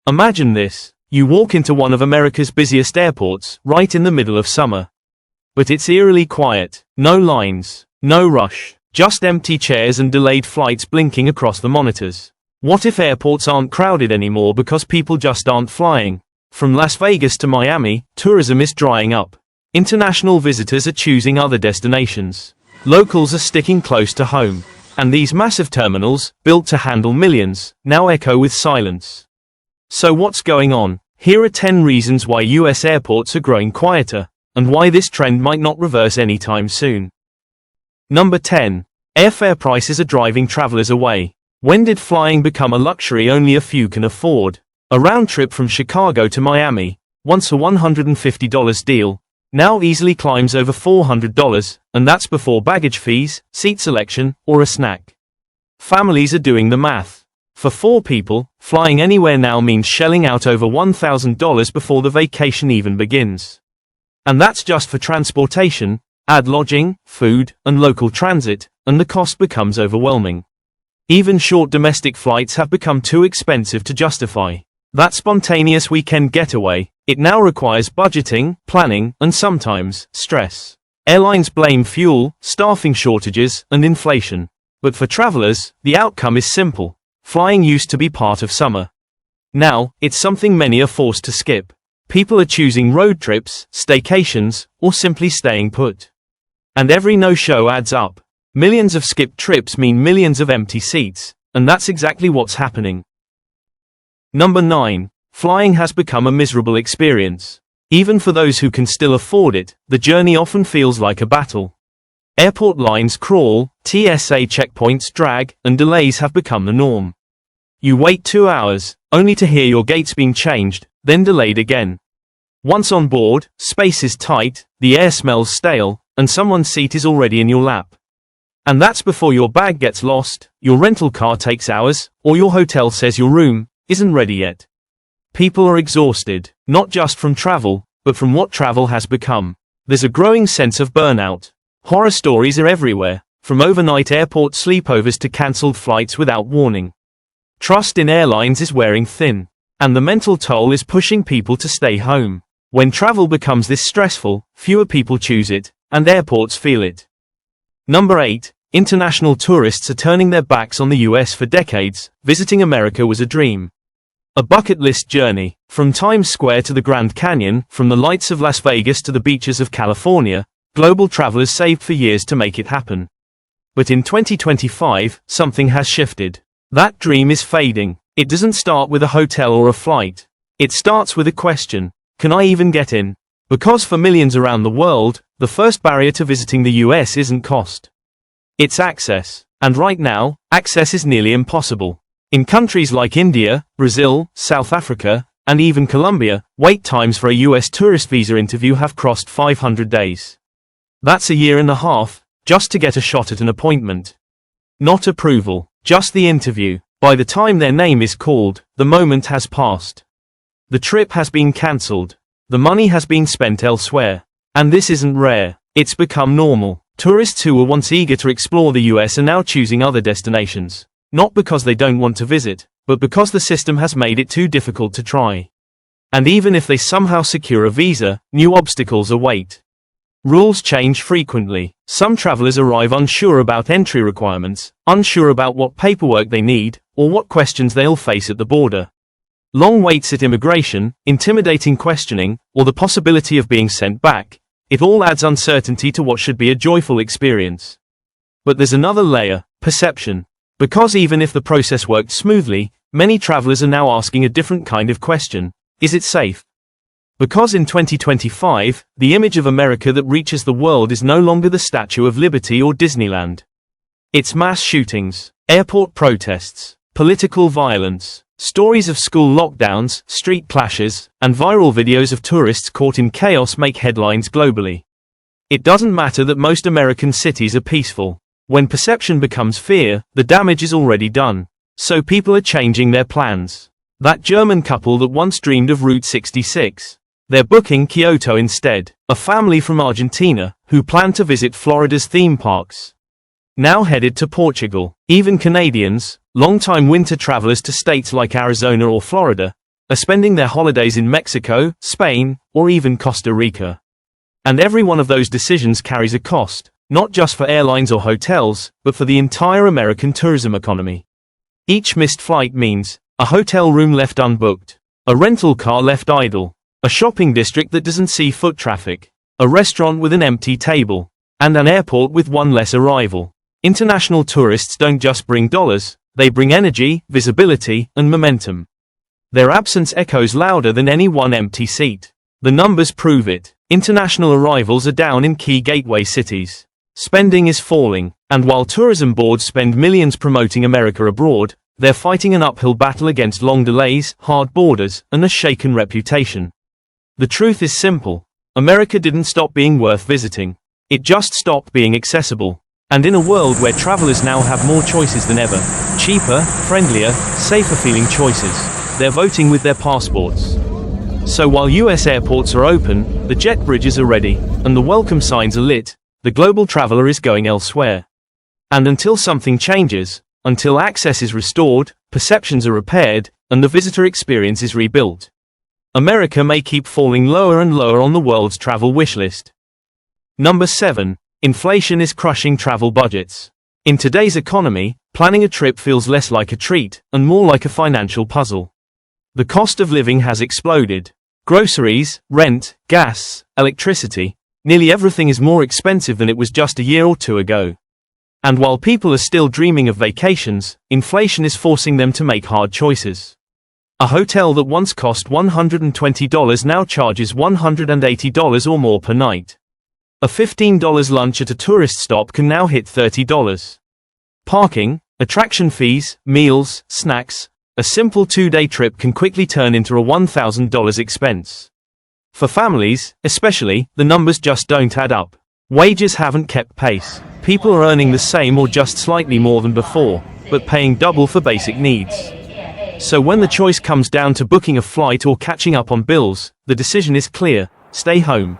Imagine this. You walk into one of America's busiest airports, right in the middle of summer. But it's eerily quiet. No lines. No rush. Just empty chairs and delayed flights blinking across the monitors. What if airports aren't crowded anymore because people just aren't flying? From Las Vegas to Miami, tourism is drying up. International visitors are choosing other destinations. Locals are sticking close to home. And these massive terminals, built to handle millions, now echo with silence. So what's going on? Here are 10 reasons why US airports are growing quieter, and why this trend might not reverse anytime soon. Number 10. Airfare prices are driving travelers away. When did flying become a luxury only a few can afford? A round trip from Chicago to Miami, once a $150 deal, now easily climbs over $400, and that's before baggage fees, seat selection, or a snack. Families are doing the math. For 4 people, flying anywhere now means shelling out over $1,000 before the vacation even begins. And that's just for transportation. Add lodging, food, and local transit, and the cost becomes overwhelming. Even short domestic flights have become too expensive to justify that spontaneous weekend getaway. It now requires budgeting, planning, and sometimes stress. Airlines blame fuel, staffing shortages, and inflation. But for travelers, the outcome is simple. Flying used to be part of summer. Now, it's something many are forced to skip. People are choosing road trips, staycations, or simply staying put. And every no-show adds up. Millions of skipped trips mean millions of empty seats, and that's exactly what's happening. Number 9. Flying has become a miserable experience. Even for those who can still afford it, the journey often feels like a battle. Airport lines crawl, TSA checkpoints drag, and delays have become the norm. You wait 2 hours, only to hear your gate's been changed, then delayed again. Once on board, space is tight, the air smells stale, and someone's seat is already in your lap. And that's before your bag gets lost, your rental car takes hours, or your hotel says your room isn't ready yet. People are exhausted, not just from travel, but from what travel has become. There's a growing sense of burnout. Horror stories are everywhere, from overnight airport sleepovers to cancelled flights without warning. Trust in airlines is wearing thin, and the mental toll is pushing people to stay home. When travel becomes this stressful, fewer people choose it, and airports feel it. Number 8. International tourists are turning their backs on the US. For decades, visiting America was a dream. A bucket list journey, from Times Square to the Grand Canyon, from the lights of Las Vegas to the beaches of California. Global travelers saved for years to make it happen. But in 2025, something has shifted. That dream is fading. It doesn't start with a hotel or a flight. It starts with a question: can I even get in? Because for millions around the world, the first barrier to visiting the US isn't cost. It's access. And right now, access is nearly impossible. In countries like India, Brazil, South Africa, and even Colombia, wait times for a US tourist visa interview have crossed 500 days. That's a year and a half, just to get a shot at an appointment. Not approval, just the interview. By the time their name is called, the moment has passed. The trip has been cancelled. The money has been spent elsewhere. And this isn't rare. It's become normal. Tourists who were once eager to explore the US are now choosing other destinations. Not because they don't want to visit, but because the system has made it too difficult to try. And even if they somehow secure a visa, new obstacles await. Rules change frequently. Some travelers arrive unsure about entry requirements, unsure about what paperwork they need, or what questions they'll face at the border. Long waits at immigration, intimidating questioning, or the possibility of being sent back. It all adds uncertainty to what should be a joyful experience. But there's another layer: perception. Because even if the process worked smoothly, many travelers are now asking a different kind of question: is it safe? Because in 2025, the image of America that reaches the world is no longer the Statue of Liberty or Disneyland. It's mass shootings, airport protests, political violence, stories of school lockdowns, street clashes, and viral videos of tourists caught in chaos make headlines globally. It doesn't matter that most American cities are peaceful. When perception becomes fear, the damage is already done. So people are changing their plans. That German couple that once dreamed of Route 66. They're booking Kyoto instead. A family from Argentina, who planned to visit Florida's theme parks, now headed to Portugal. Even Canadians, long-time winter travelers to states like Arizona or Florida, are spending their holidays in Mexico, Spain, or even Costa Rica. And every one of those decisions carries a cost, not just for airlines or hotels, but for the entire American tourism economy. Each missed flight means a hotel room left unbooked, a rental car left idle, a shopping district that doesn't see foot traffic, a restaurant with an empty table, and an airport with one less arrival. International tourists don't just bring dollars, they bring energy, visibility, and momentum. Their absence echoes louder than any one empty seat. The numbers prove it. International arrivals are down in key gateway cities. Spending is falling, and while tourism boards spend millions promoting America abroad, they're fighting an uphill battle against long delays, hard borders, and a shaken reputation. The truth is simple. America didn't stop being worth visiting. It just stopped being accessible. And in a world where travelers now have more choices than ever, cheaper, friendlier, safer feeling choices, they're voting with their passports. So while US airports are open, the jet bridges are ready, and the welcome signs are lit, the global traveler is going elsewhere. And until something changes, until access is restored, perceptions are repaired, and the visitor experience is rebuilt, America may keep falling lower and lower on the world's travel wishlist. Number 7. Inflation is crushing travel budgets. In today's economy, planning a trip feels less like a treat, and more like a financial puzzle. The cost of living has exploded. Groceries, rent, gas, electricity, nearly everything is more expensive than it was just a year or two ago. And while people are still dreaming of vacations, inflation is forcing them to make hard choices. A hotel that once cost $120 now charges $180 or more per night. A $15 lunch at a tourist stop can now hit $30. Parking, attraction fees, meals, snacks, a simple 2-day trip can quickly turn into a $1,000 expense. For families, especially, the numbers just don't add up. Wages haven't kept pace. People are earning the same or just slightly more than before, but paying double for basic needs. So when the choice comes down to booking a flight or catching up on bills, the decision is clear: stay home.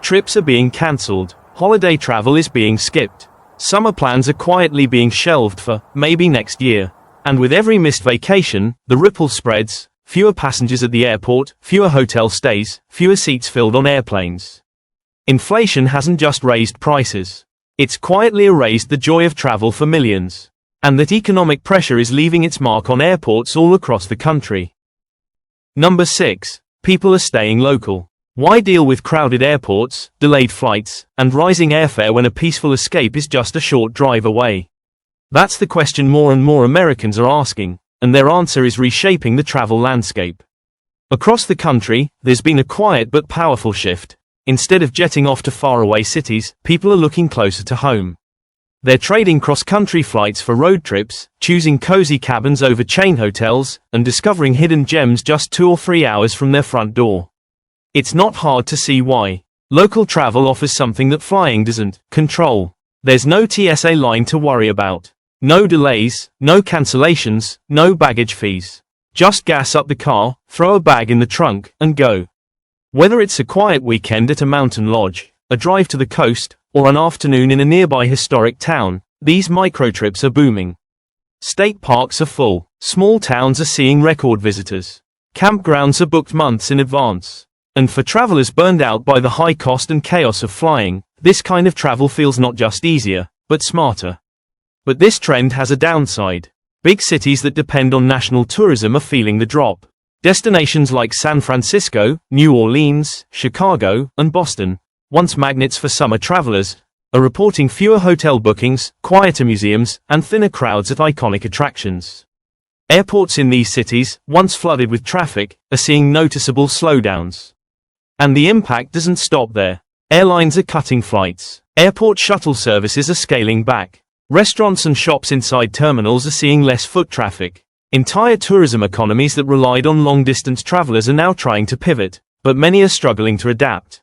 Trips are being cancelled. Holiday travel is being skipped. Summer plans are quietly being shelved for maybe next year. And with every missed vacation, the ripple spreads: fewer passengers at the airport, fewer hotel stays, fewer seats filled on airplanes. Inflation hasn't just raised prices. It's quietly erased the joy of travel for millions. And that economic pressure is leaving its mark on airports all across the country. Number 6. People are staying local. Why deal with crowded airports, delayed flights, and rising airfare when a peaceful escape is just a short drive away? That's the question more and more Americans are asking, and their answer is reshaping the travel landscape. Across the country, there's been a quiet but powerful shift. Instead of jetting off to faraway cities, people are looking closer to home. They're trading cross-country flights for road trips, choosing cozy cabins over chain hotels, and discovering hidden gems just 2 or 3 hours from their front door. It's not hard to see why. Local travel offers something that flying doesn't: control. There's no TSA line to worry about. No delays, no cancellations, no baggage fees. Just gas up the car, throw a bag in the trunk, and go. Whether it's a quiet weekend at a mountain lodge, a drive to the coast, or an afternoon in a nearby historic town, these microtrips are booming. State parks are full. Small towns are seeing record visitors. Campgrounds are booked months in advance. And for travelers burned out by the high cost and chaos of flying, this kind of travel feels not just easier, but smarter. But this trend has a downside. Big cities that depend on national tourism are feeling the drop. Destinations like San Francisco, New Orleans, Chicago, and Boston, once magnets for summer travelers, are reporting fewer hotel bookings, quieter museums, and thinner crowds at iconic attractions. Airports in these cities, once flooded with traffic, are seeing noticeable slowdowns. And the impact doesn't stop there. Airlines are cutting flights. Airport shuttle services are scaling back. Restaurants and shops inside terminals are seeing less foot traffic. Entire tourism economies that relied on long-distance travelers are now trying to pivot, but many are struggling to adapt.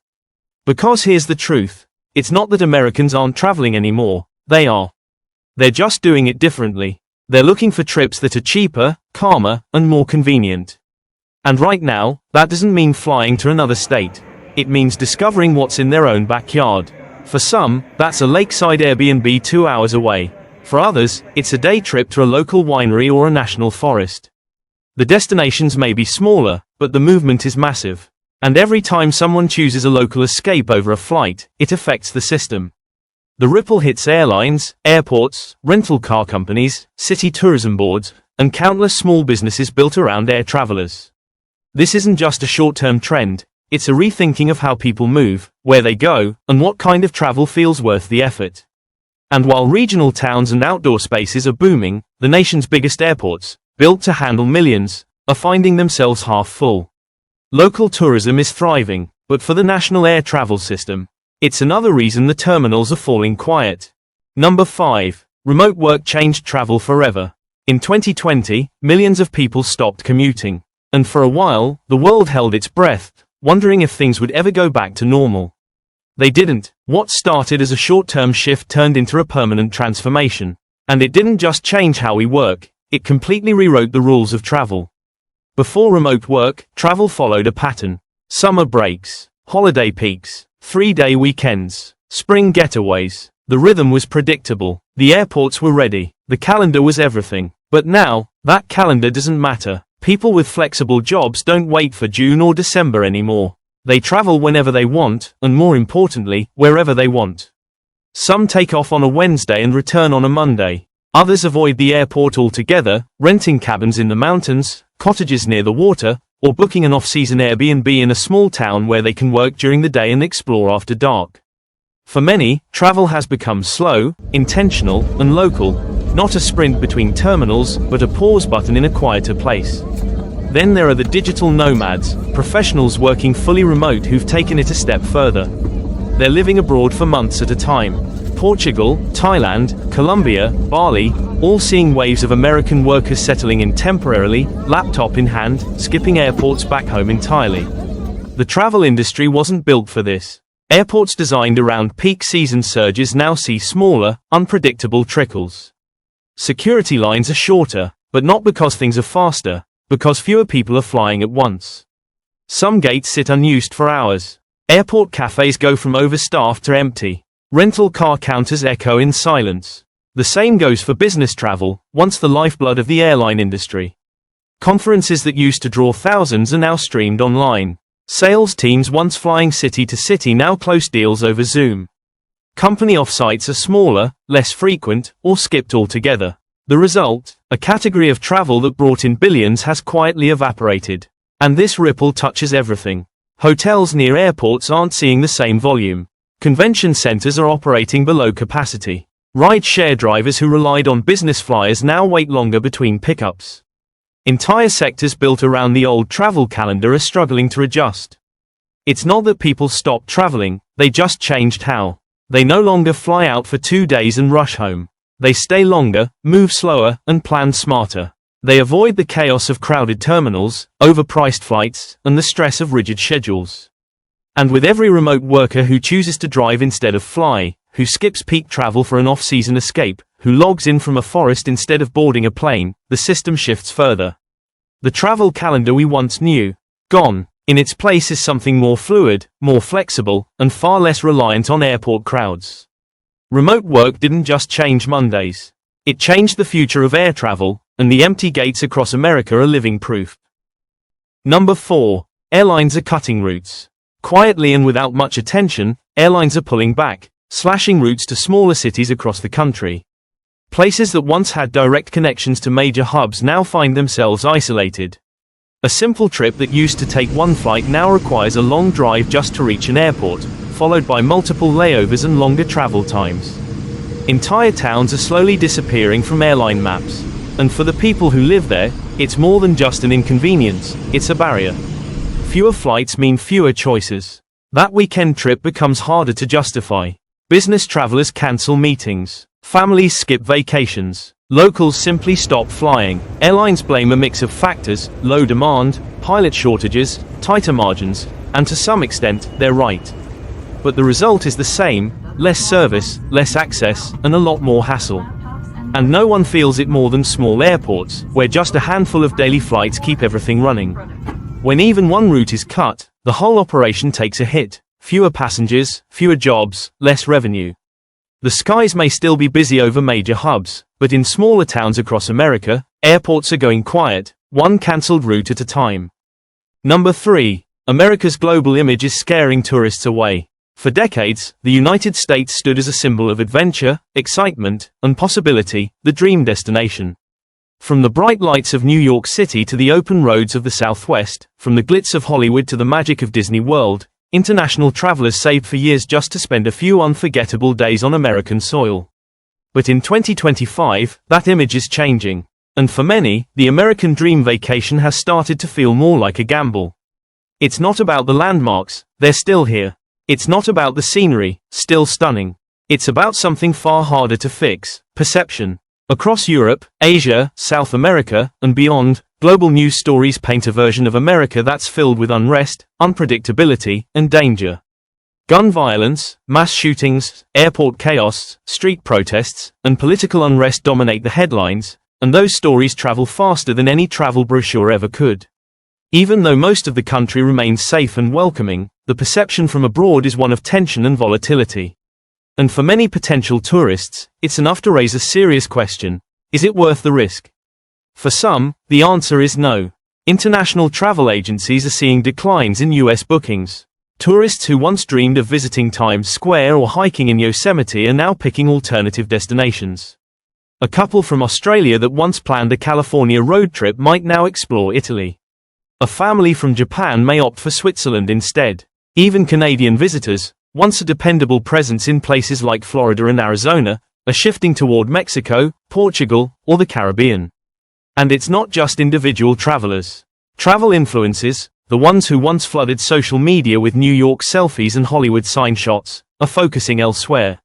Because here's the truth. It's not that Americans aren't traveling anymore. They are. They're just doing it differently. They're looking for trips that are cheaper, calmer, and more convenient. And right now, that doesn't mean flying to another state. It means discovering what's in their own backyard. For some, that's a lakeside Airbnb 2 hours away. For others, it's a day trip to a local winery or a national forest. The destinations may be smaller, but the movement is massive. And every time someone chooses a local escape over a flight, it affects the system. The ripple hits airlines, airports, rental car companies, city tourism boards, and countless small businesses built around air travelers. This isn't just a short-term trend, it's a rethinking of how people move, where they go, and what kind of travel feels worth the effort. And while regional towns and outdoor spaces are booming, the nation's biggest airports, built to handle millions, are finding themselves half full. Local tourism is thriving, but for the national air travel system, it's another reason the terminals are falling quiet. Number 5. Remote work changed travel forever. In 2020, millions of people stopped commuting. And for a while, the world held its breath, wondering if things would ever go back to normal. They didn't. What started as a short-term shift turned into a permanent transformation. And it didn't just change how we work, it completely rewrote the rules of travel. Before remote work, travel followed a pattern. Summer breaks, holiday peaks, 3-day weekends, spring getaways. The rhythm was predictable. The airports were ready. The calendar was everything. But now, that calendar doesn't matter. People with flexible jobs don't wait for June or December anymore. They travel whenever they want, and more importantly, wherever they want. Some take off on a Wednesday and return on a Monday. Others avoid the airport altogether, renting cabins in the mountains, cottages near the water, or booking an off-season Airbnb in a small town where they can work during the day and explore after dark. For many, travel has become slow, intentional, and local, not a sprint between terminals, but a pause button in a quieter place. Then there are the digital nomads, professionals working fully remote who've taken it a step further. They're living abroad for months at a time. Portugal, Thailand, Colombia, Bali, all seeing waves of American workers settling in temporarily, laptop in hand, skipping airports back home entirely. The travel industry wasn't built for this. Airports designed around peak season surges now see smaller, unpredictable trickles. Security lines are shorter, but not because things are faster, because fewer people are flying at once. Some gates sit unused for hours. Airport cafes go from overstaffed to empty. Rental car counters echo in silence. The same goes for business travel, once the lifeblood of the airline industry. Conferences that used to draw thousands are now streamed online. Sales teams once flying city to city now close deals over Zoom. Company offsites are smaller, less frequent, or skipped altogether. The result, a category of travel that brought in billions has quietly evaporated. And this ripple touches everything. Hotels near airports aren't seeing the same volume. Convention centers are operating below capacity. Ride-share drivers who relied on business flyers now wait longer between pickups. Entire sectors built around the old travel calendar are struggling to adjust. It's not that people stopped traveling, they just changed how. They no longer fly out for 2 days and rush home. They stay longer, move slower, and plan smarter. They avoid the chaos of crowded terminals, overpriced flights, and the stress of rigid schedules. And with every remote worker who chooses to drive instead of fly, who skips peak travel for an off-season escape, who logs in from a forest instead of boarding a plane, the system shifts further. The travel calendar we once knew, gone. In its place is something more fluid, more flexible, and far less reliant on airport crowds. Remote work didn't just change Mondays. It changed the future of air travel, and the empty gates across America are living proof. Number 4. Airlines are cutting routes. Quietly and without much attention, airlines are pulling back, slashing routes to smaller cities across the country. Places that once had direct connections to major hubs now find themselves isolated. A simple trip that used to take one flight now requires a long drive just to reach an airport, followed by multiple layovers and longer travel times. Entire towns are slowly disappearing from airline maps. And for the people who live there, it's more than just an inconvenience, it's a barrier. Fewer flights mean fewer choices. That weekend trip becomes harder to justify. Business travelers cancel meetings. Families skip vacations. Locals simply stop flying. Airlines blame a mix of factors: low demand, pilot shortages, tighter margins, and to some extent, they're right. But the result is the same: less service, less access, and a lot more hassle. And no one feels it more than small airports, where just a handful of daily flights keep everything running. When even one route is cut, the whole operation takes a hit. Fewer passengers, fewer jobs, less revenue. The skies may still be busy over major hubs, but in smaller towns across America, airports are going quiet, one cancelled route at a time. Number 3. America's global image is scaring tourists away. For decades, the United States stood as a symbol of adventure, excitement, and possibility, the dream destination. From the bright lights of New York City to the open roads of the Southwest, from the glitz of Hollywood to the magic of Disney World, international travelers saved for years just to spend a few unforgettable days on American soil. But in 2025, that image is changing. And for many, the American dream vacation has started to feel more like a gamble. It's not about the landmarks, they're still here. It's not about the scenery, still stunning. It's about something far harder to fix: perception. Across Europe, Asia, South America, and beyond, global news stories paint a version of America that's filled with unrest, unpredictability, and danger. Gun violence, mass shootings, airport chaos, street protests, and political unrest dominate the headlines, and those stories travel faster than any travel brochure ever could. Even though most of the country remains safe and welcoming, the perception from abroad is one of tension and volatility. And for many potential tourists, it's enough to raise a serious question: is it worth the risk? For some, the answer is no. International travel agencies are seeing declines in US bookings. Tourists who once dreamed of visiting Times Square or hiking in Yosemite are now picking alternative destinations. A couple from Australia that once planned a California road trip might now explore Italy. A family from Japan may opt for Switzerland instead. Even Canadian visitors, once a dependable presence in places like Florida and Arizona, are shifting toward Mexico, Portugal, or the Caribbean. And it's not just individual travelers. Travel influencers, the ones who once flooded social media with New York selfies and Hollywood sign shots, are focusing elsewhere.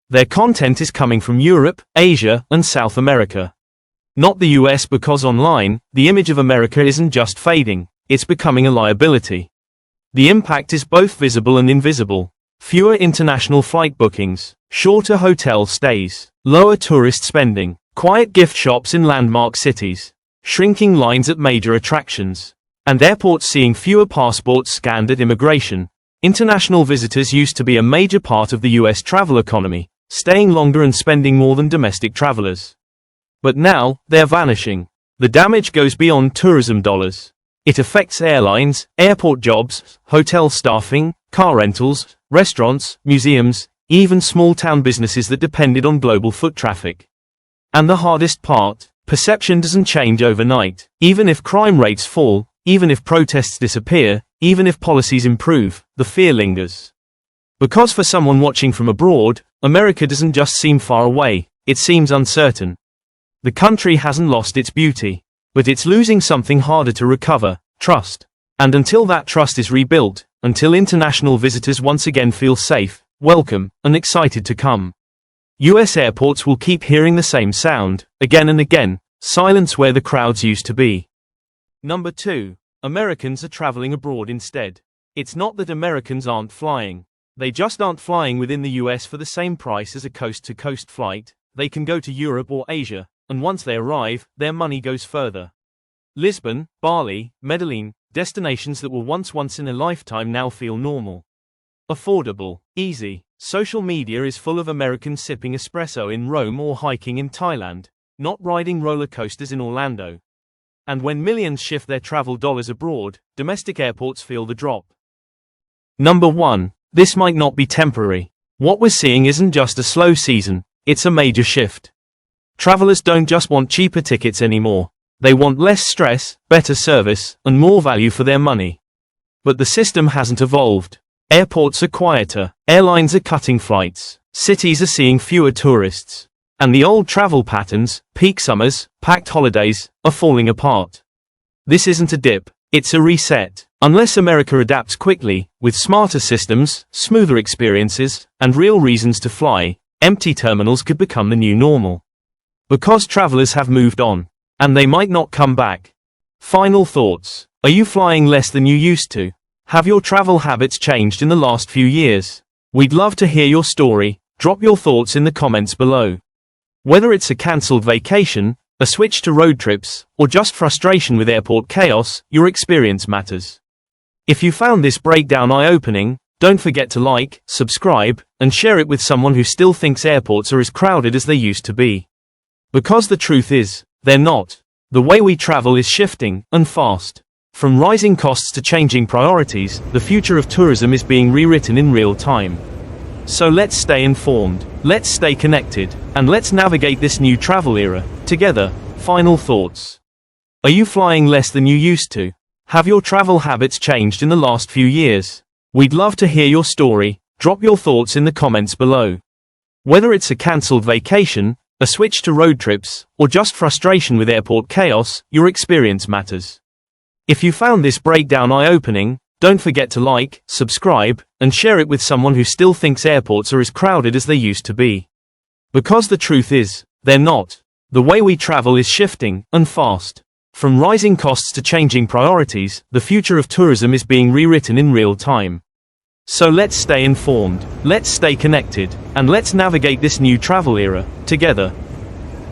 Their content is coming from Europe, Asia, and South America. Not the US, because online, the image of America isn't just fading, it's becoming a liability. The impact is both visible and invisible. Fewer international flight bookings, shorter hotel stays, lower tourist spending, quiet gift shops in landmark cities, shrinking lines at major attractions, and airports seeing fewer passports scanned at immigration. International visitors used to be a major part of the US travel economy, staying longer and spending more than domestic travelers. But now, they're vanishing. The damage goes beyond tourism dollars. It affects airlines, airport jobs, hotel staffing, car rentals, restaurants, museums, even small-town businesses that depended on global foot traffic. And the hardest part: perception doesn't change overnight. Even if crime rates fall, even if protests disappear, even if policies improve, the fear lingers. Because for someone watching from abroad, America doesn't just seem far away, it seems uncertain. The country hasn't lost its beauty, but it's losing something harder to recover: trust. And until that trust is rebuilt, until international visitors once again feel safe, welcome, and excited to come, US airports will keep hearing the same sound, again and again: silence where the crowds used to be. Number 2. Americans are traveling abroad instead. It's not that Americans aren't flying. They just aren't flying within the US for the same price as a coast-to-coast flight. They can go to Europe or Asia, and once they arrive, their money goes further. Lisbon, Bali, Medellin, destinations that were once in a lifetime now feel normal. Affordable, easy. Social media is full of Americans sipping espresso in Rome or hiking in Thailand, not riding roller coasters in Orlando. And when millions shift their travel dollars abroad, domestic airports feel the drop. Number 1. This might not be temporary. What we're seeing isn't just a slow season, it's a major shift. Travelers don't just want cheaper tickets anymore. They want less stress, better service, and more value for their money. But the system hasn't evolved. Airports are quieter, airlines are cutting flights, cities are seeing fewer tourists. And the old travel patterns, peak summers, packed holidays, are falling apart. This isn't a dip, it's a reset. Unless America adapts quickly, with smarter systems, smoother experiences, and real reasons to fly, empty terminals could become the new normal. Because travelers have moved on, and they might not come back. Final thoughts. Are you flying less than you used to? Have your travel habits changed in the last few years? We'd love to hear your story. Drop your thoughts in the comments below. Whether it's a cancelled vacation, a switch to road trips, or just frustration with airport chaos, your experience matters. If you found this breakdown eye-opening, don't forget to like, subscribe, and share it with someone who still thinks airports are as crowded as they used to be. Because the truth is, they're not. The way we travel is shifting, and fast. From rising costs to changing priorities, the future of tourism is being rewritten in real time. So let's stay informed, let's stay connected, and let's navigate this new travel era together. Final thoughts. Are you flying less than you used to? Have your travel habits changed in the last few years? We'd love to hear your story. Drop your thoughts in the comments below. Whether it's a cancelled vacation, a switch to road trips, or just frustration with airport chaos, your experience matters. If you found this breakdown eye-opening, don't forget to like, subscribe, and share it with someone who still thinks airports are as crowded as they used to be. Because the truth is, they're not. The way we travel is shifting, and fast. From rising costs to changing priorities, the future of tourism is being rewritten in real time. So let's stay informed, let's stay connected, and let's navigate this new travel era together.